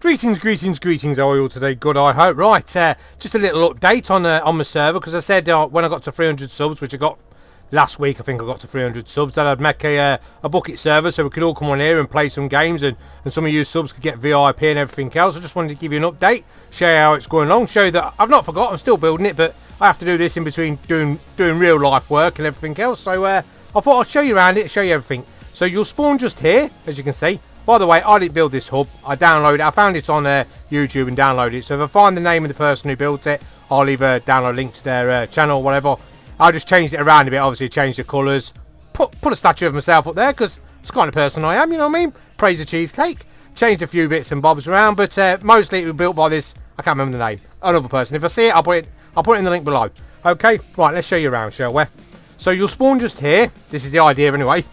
Greetings, how are you all today? Good, I hope. Right, just a little update on my server, because I said when I got to 300 subs, which I got last week, I think I got to 300 subs, that I'd make a bucket server so we could all come on here and play some games, and some of you subs could get VIP and everything else. I just wanted to give you an update, show you how it's going along, show you that I've not forgot, I'm still building it, but I have to do this in between doing real life work and everything else. So I thought I'll show you around it, show you everything. So you'll spawn just here, as you can see. By the way, I didn't build this hub. I downloaded it. I found it on YouTube and downloaded it. So if I find the name of the person who built it, I'll leave a download link to their channel or whatever. I just changed it around a bit. Obviously, changed the colours. Put a statue of myself up there because it's the kind of person I am. You know what I mean? Praise the cheesecake. Changed a few bits and bobs around, but mostly it was built by this. I can't remember the name. Another person. If I see it, I'll put it in the link below. Okay. Right. Let's show you around, shall we? So you'll spawn just here. This is the idea anyway.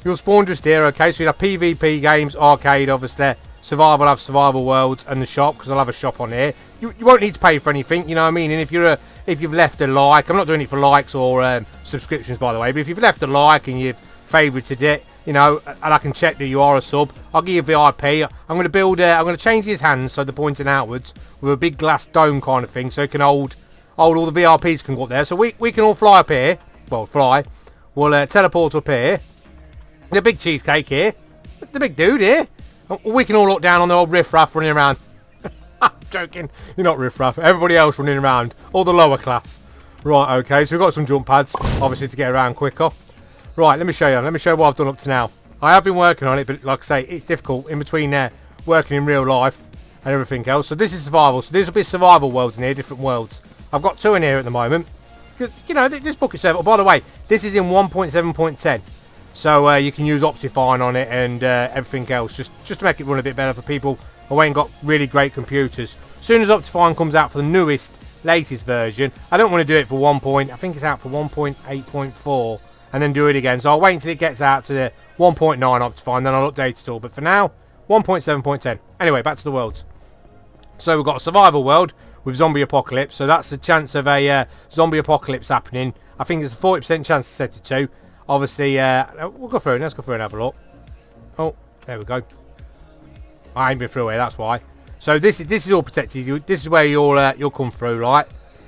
You'll spawn just here, okay? So you'll have PvP games, arcade, obviously. Survival, I'll have survival worlds and the shop, because I'll have a shop on here. You won't need to pay for anything, you know what I mean? And if you've left a like, I'm not doing it for likes or subscriptions, by the way, but if you've left a like and you've favorited it, you know, and I can check that you are a sub, I'll give you VIP. I'm going to build, I'm going to change his hands so they're pointing outwards with a big glass dome kind of thing, so it can hold all the VIPs can go up there. So we can all fly up here. Well, fly. We'll teleport up here. The big cheesecake here, the big dude here. We can all look down on the old riffraff running around. I'm joking, you're not riffraff. Everybody else running around, all the lower class. Right, okay, so we've got some jump pads, obviously to get around quicker. Right, let me show you. Let me show you what I've done up to now. I have been working on it, but like I say, it's difficult in between working in real life and everything else. So this is survival. So these will be survival worlds in here, different worlds. I've got 2 in here at the moment. You know, this bucket server. Oh, by the way, this is in 1.7.10. So you can use Optifine on it and everything else, just to make it run a bit better for people who ain't got really great computers. As soon as Optifine comes out for the newest, latest version, I don't want to do it for I think it's out for 1.8.4, and then do it again. So I'll wait until it gets out to the 1.9 Optifine, then I'll update it all. But for now, 1.7.10. Anyway, back to the worlds. So we've got a survival world with zombie apocalypse. So that's the chance of a zombie apocalypse happening. I think there's a 40% chance to set it to. Obviously, we'll go through. Let's go through and have a look. Oh, there we go. I ain't been through here. That's why. So this is all protected. This is where you'll come through, right?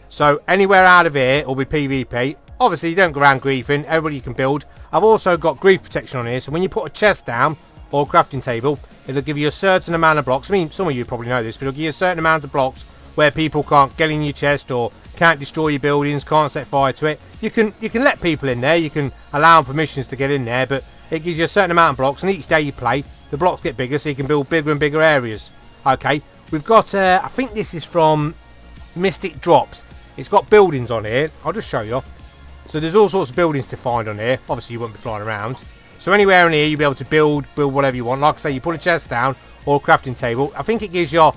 So anywhere out of here will be PvP. Obviously, you don't go around griefing. Everybody can build. I've also got grief protection on here. So when you put a chest down or a crafting table, it'll give you a certain amount of blocks. I mean, some of you probably know this, but it'll give you a certain amount of blocks where people can't get in your chest or can't destroy your buildings, can't set fire to it. You can let people in there, you can allow them permissions to get in there, but it gives you a certain amount of blocks, and each day you play, the blocks get bigger, so you can build bigger and bigger areas. Okay, we've got, I think this is from Mystic Drops. It's got buildings on here. I'll just show you. So there's all sorts of buildings to find on here. Obviously you won't be flying around. So anywhere in here you'll be able to build whatever you want. Like I say, you put a chest down or a crafting table. I think it gives you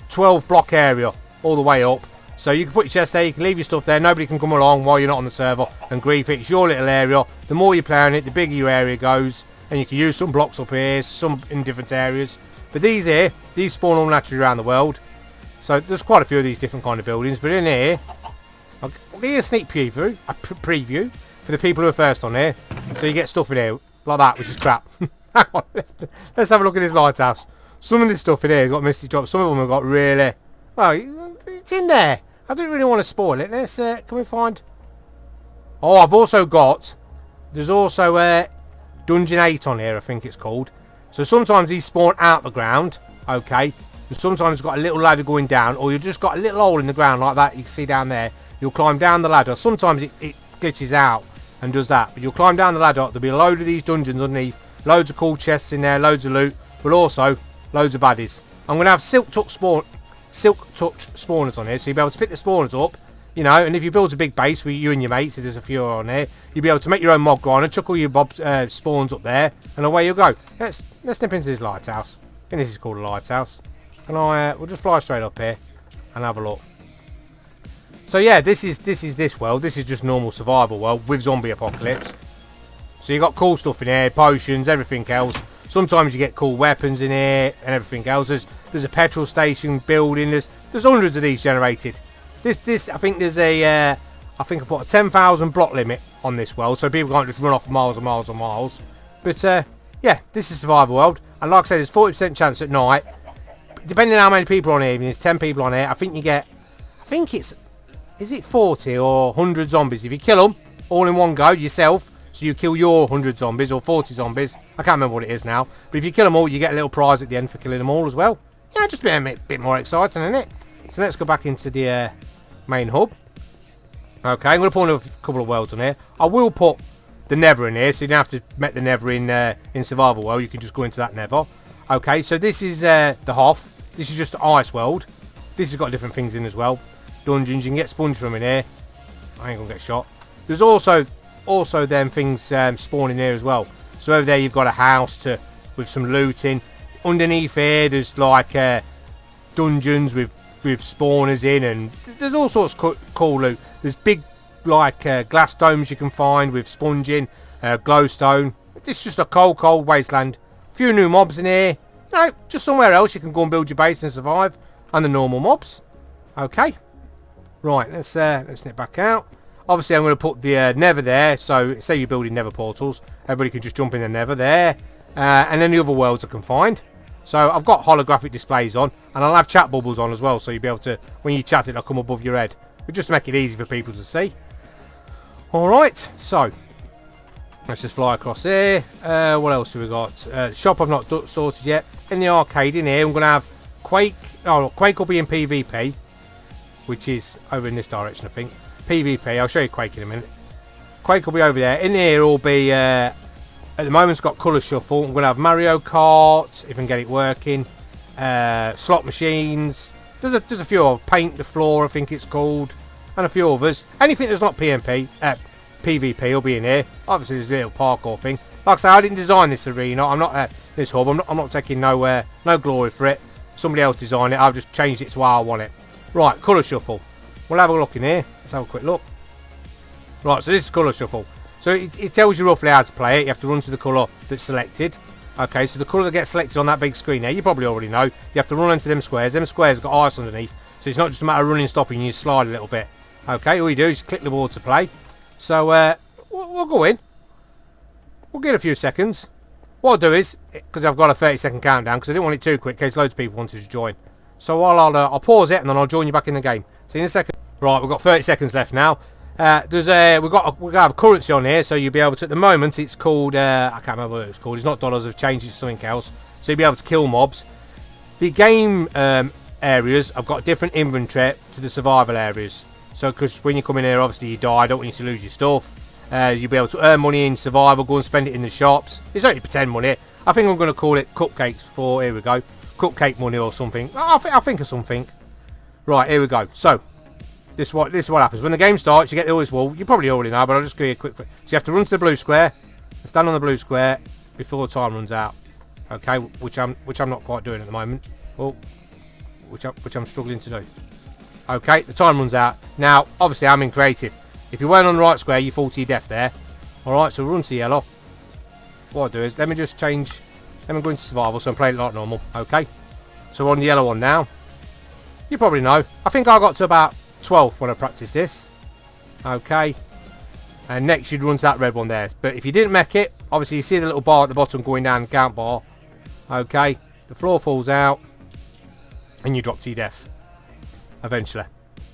12 block area all the way up. So you can put your chest there, you can leave your stuff there, nobody can come along while you're not on the server and grief it. It's your little area. The more you play on it, the bigger your area goes. And you can use some blocks up here, some in different areas. But these here, these spawn all naturally around the world. So there's quite a few of these different kind of buildings. But in here, I'll give you a sneak preview for the people who are first on here. So you get stuff in here like that, which is crap. Hang on, let's have a look at this lighthouse. Some of this stuff in here has got misty drops. Some of them have got really... Well, it's in there. I don't really want to spoil it. Let's, can we find... Oh, I've also got... There's also Dungeon 8 on here, I think it's called. So sometimes these spawn out the ground, okay? And sometimes you've got a little ladder going down, or you've just got a little hole in the ground like that, you can see down there. You'll climb down the ladder. Sometimes it glitches out and does that. But you'll climb down the ladder, there'll be a load of these dungeons underneath. Loads of cool chests in there, loads of loot, but also loads of baddies. I'm going to have Silk Touch spawners on here, so you'll be able to pick the spawners up, you know, and if you build a big base with you and your mates, if there's a few on here, you'll be able to make your own mob grinder, chuck all your spawns up there, and away you go. Let's nip into this lighthouse. I think this is called a lighthouse. And we'll just fly straight up here and have a look. So yeah, this is this world. This is just normal survival world with zombie apocalypse. So you got cool stuff in here, potions, everything else. Sometimes you get cool weapons in here and everything else. There's a petrol station building. There's hundreds of these generated. This I think there's a I think I put a 10,000 block limit on this world, so people can't just run off miles and miles and miles. But yeah, this is survival world, and like I said, there's 40% chance at night depending on how many people are on here, if there's 10 people on here, I think you get, is it 40 or 100 zombies? If you kill them all in one go yourself, so you kill your 100 zombies or 40 zombies, I can't remember what it is now, but if you kill them all, you get a little prize at the end for killing them all as well. Yeah, just a bit more exciting, isn't it? So let's go back into the main hub. Okay, I'm going to put a couple of worlds on here. I will put the Nether in here, so you don't have to met the Nether in survival world. You can just go into that Nether. Okay, so this is the Hoth. This is just the ice world. This has got different things in as well. Dungeons, you can get sponge from in here. I ain't gonna get shot. There's also them things spawning here as well. So over there you've got a house with some looting. Underneath here there's like dungeons with spawners in, and there's all sorts of cool loot. There's big like glass domes you can find with sponging, glowstone. It's just a cold wasteland. A few new mobs in here. You know, just somewhere else you can go and build your base and survive. And the normal mobs. Okay. Right, let's nip back out. Obviously I'm going to put the Nether there, so say you're building Nether portals, everybody can just jump in the Nether there. And then the other worlds I can find. So I've got holographic displays on, and I'll have chat bubbles on as well, so you'll be able to, when you chat it, it'll come above your head. But just to make it easy for people to see. Alright, so let's just fly across here. What else have we got? Shop I've not sorted yet. In the arcade in here I'm going to have Quake. Oh, Quake will be in PvP, which is over in this direction I think. PvP, I'll show you Quake in a minute. Quake will be over there. In here will be, at the moment it's got colour shuffle. I'm going to have Mario Kart, if I can get it working. Slot machines. There's a few of Paint the Floor I think it's called. And a few others. Anything that's not PvP will be in here. Obviously there's a little parkour thing. Like I say, I didn't design this arena. I'm not this hub. I'm not taking no glory for it. Somebody else designed it. I've just changed it to how I want it. Right, colour shuffle. We'll have a look in here. Let's have a quick look. Right, so this is colour shuffle. So it tells you roughly how to play it. You have to run to the colour that's selected. Okay, so the colour that gets selected on that big screen there, you probably already know. You have to run into them squares. Them squares have got ice underneath. So it's not just a matter of running and stopping. You slide a little bit. Okay, all you do is click the board to play. So we'll go in. We'll give it a few seconds. What I'll do is, because I've got a 30-second countdown, because I didn't want it too quick in case loads of people wanted to join. So I'll pause it and then I'll join you back in the game. See you in a second. Right, we've got 30 seconds left now. We're gonna have a currency on here, so you'll be able to. At the moment, it's called I can't remember what it's called. It's not dollars. I've changed it to something else. So you'll be able to kill mobs. The game areas, I've got different inventory to the survival areas. So because when you come in here, obviously you die. I don't want you to lose your stuff. You'll be able to earn money in survival. Go and spend it in the shops. It's only pretend money. I think I'm going to call it cupcakes for. Here we go. Cupcake money or something. I think of something. Right, here we go. So this is what happens when the game starts. You get all this wall. You probably already know, but I'll just give you a quick. So you have to run to the blue square, and stand on the blue square before the time runs out. Okay, which I'm not quite doing at the moment. Well, which I'm struggling to do. Okay, the time runs out. Now, obviously, I'm in creative. If you weren't on the right square, you fall to your death there. All right, so run to yellow. What I'll do is let me just change. Let me go into survival, so I'm playing it like normal. Okay, so we're on the yellow one now. You probably know. I think I got to about 12 when I practiced this. Okay, and next you'd run to that red one there. But if you didn't make it, obviously you see the little bar at the bottom going down, count bar. Okay, the floor falls out, and you drop to your death eventually,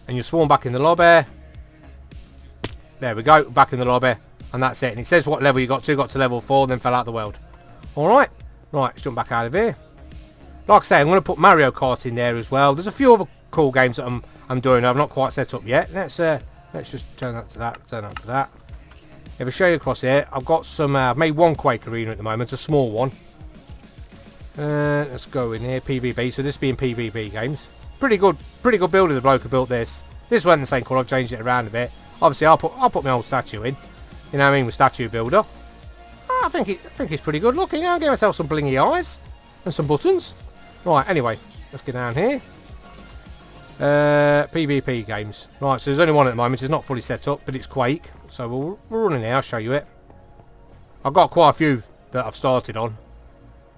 and you spawn back in the lobby. There we go, back in the lobby, and that's it. And it says what level you got to. Got to level 4, then fell out the world. All right, let's jump back out of here. Like I say, I'm going to put Mario Kart in there as well. There's a few other cool games that I'm doing. I've not quite set up yet. Let's just turn that to that. Turn that to that. If I show you across here, I've got some. I've made one Quake arena at the moment, a small one. Let's go in here, PvP. So this being PvP games, pretty good builder. The bloke who built this. This wasn't the same colour. I've changed it around a bit. Obviously, I'll put my old statue in. You know what I mean, with statue builder. I think it's pretty good looking. I'll give myself some blingy eyes and some buttons. Right. Anyway, let's get down here. PvP games. Right. So there's only one at the moment. It's not fully set up, but it's Quake. So we're running here. I'll show you it. I've got quite a few that I've started on.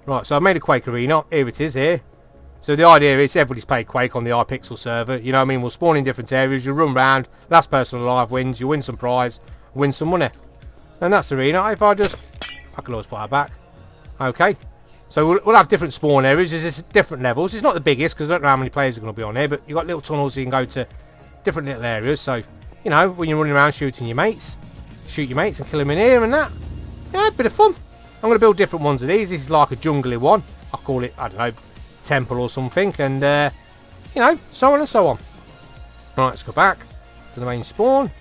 Right. So I made a Quake arena. Here it is. Here. So the idea is everybody's played Quake on the iPixel server. You know what I mean? We'll spawn in different areas. You run round. Last person alive wins. You win some prize. Win some money. And that's the arena. If I can always put that back. Okay. So we'll have different spawn areas. There's different levels. It's not the biggest because I don't know how many players are going to be on here, but you've got little tunnels you can go to different little areas. So, you know, when you're running around shooting your mates, shoot your mates and kill them in here and that. Yeah, a bit of fun. I'm going to build different ones of these. This is like a jungly one. I'll call it, I don't know, temple or something. And, you know, so on and so on. Right, let's go back to the main spawn.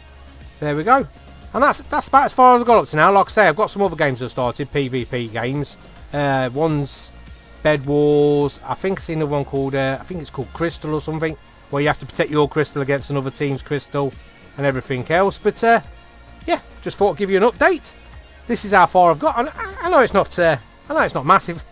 There we go. And that's about as far as I've got up to now. Like I say, I've got some other games I've started, PvP games. One's Bed Wars. I think I've seen another one called, I think it's called Crystal or something, where you have to protect your crystal against another team's crystal and everything else. But yeah, just thought I'd give you an update. This is how far I've got. I know it's not massive,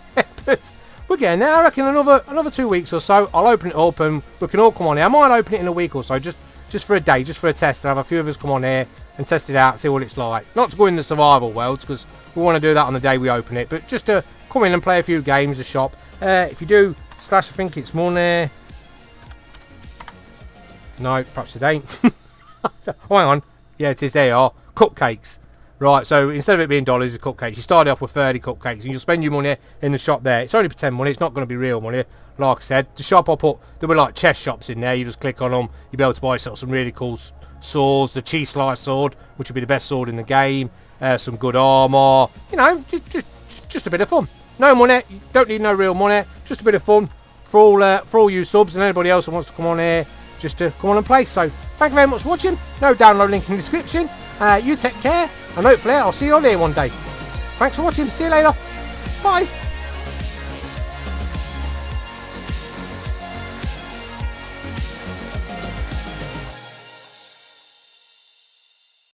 but we're getting there. I reckon another 2 weeks or so, I'll open it up and we can all come on here. I might open it in a week or so, just for a day, just for a test, and have a few of us come on here and test it out, see what it's like. Not to go in the survival worlds, because we want to do that on the day we open it, but just to come in and play a few games, the shop. If you do slash, I think it's money. No, perhaps it ain't. Oh, hang on. Yeah, it is. They are cupcakes. Right, so instead of it being dollars, it's cupcakes. You start off with 30 cupcakes, and you'll spend your money in the shop there. It's only pretend money. It's not going to be real money. Like I said, the shop I put, there were like chest shops in there. You just click on them. You'll be able to buy yourself some really cool swords. The cheese slice sword, which would be the best sword in the game. Some good armour. You know, just a bit of fun. No money. You don't need no real money. Just a bit of fun for all you subs and anybody else who wants to come on here just to come on and play. So thank you very much for watching. No download link in the description. You take care, and hopefully I'll see you on here one day. Thanks for watching. See you later. Bye.